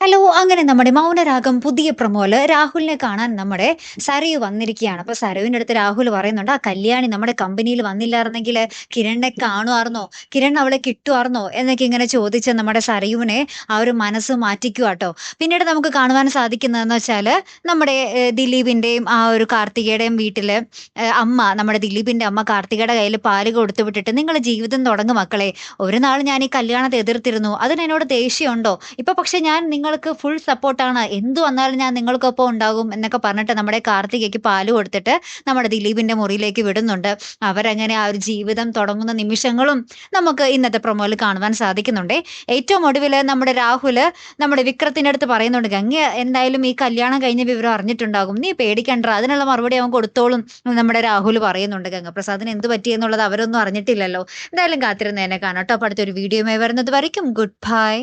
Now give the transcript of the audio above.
Hello! അങ്ങനെ നമ്മുടെ മൗനരാഗം പുതിയ പ്രൊമോല് രാഹുലിനെ കാണാൻ നമ്മുടെ സരയു വന്നിരിക്കുകയാണ്. അപ്പൊ സരയുവിന്റെ അടുത്ത് രാഹുൽ പറയുന്നുണ്ട്, "ആ കല്യാണി നമ്മുടെ കമ്പനിയിൽ വന്നില്ലായിരുന്നെങ്കില് കിരണിനെ കാണുമായിരുന്നോ? കിരൺ അവളെ കിട്ടുമായിരുന്നോ?" എന്നൊക്കെ ഇങ്ങനെ ചോദിച്ച് നമ്മുടെ സരയുവിനെ ആ ഒരു മനസ്സ് മാറ്റിക്കുവാട്ടോ. പിന്നീട് നമുക്ക് കാണുവാൻ സാധിക്കുന്നതെന്ന് വെച്ചാല് നമ്മുടെ ദിലീപിന്റെയും ആ ഒരു കാർത്തികയുടെയും വീട്ടില് അമ്മ നമ്മുടെ ദിലീപിന്റെ അമ്മ കാർത്തികയുടെ കയ്യില് പാല് കൊടുത്തു വിട്ടിട്ട്, "നിങ്ങള് ജീവിതം തുടങ്ങ് മക്കളെ. ഒരു നാൾ ഞാൻ ഈ കല്യാണത്തെ എതിർത്തിരുന്നു. അതിന് എന്നോട് ദേഷ്യമുണ്ടോ? ഇപ്പൊ പക്ഷെ ഞാൻ നിങ്ങൾക്ക് ഫുൾ സപ്പോർട്ടാണ്. എന്ത് വന്നാലും ഞാൻ നിങ്ങൾക്കൊപ്പം ഉണ്ടാകും എന്നൊക്കെ പറഞ്ഞിട്ട് നമ്മുടെ കാർത്തികയ്ക്ക് പാല് കൊടുത്തിട്ട് നമ്മുടെ ദിലീപിന്റെ മുറിയിലേക്ക് വിടുന്നുണ്ട്. അവരങ്ങനെ ആ ഒരു ജീവിതം തുടങ്ങുന്ന നിമിഷങ്ങളും നമുക്ക് ഇന്നത്തെ പ്രൊമോയിൽ കാണുവാൻ സാധിക്കുന്നുണ്ടേ. ഏറ്റവും ഒടുവില് നമ്മുടെ രാഹുല് നമ്മുടെ വിക്രത്തിന്റെ അടുത്ത് പറയുന്നുണ്ട്, "ഗംഗ എന്തായാലും ഈ കല്യാണം കഴിഞ്ഞ വിവരം അറിഞ്ഞിട്ടുണ്ടാകും. നീ പേടിക്കണ്ട. അതിനുള്ള മറുപടി അവൻ കൊടുത്തോളും" എന്ന് നമ്മുടെ രാഹുൽ പറയുന്നുണ്ട്. ഗംഗപ്രസാദിന് എന്ത് പറ്റിയെന്നുള്ളത് അവരൊന്നും അറിഞ്ഞിട്ടില്ലല്ലോ. എന്തായാലും കാത്തിരുന്ന് തന്നെ കാണാം ട്ടോ. അപ്പൊ അടുത്തൊരു വീഡിയോയുമായി വരുന്നത് വരയ്ക്കും ഗുഡ് ബൈ.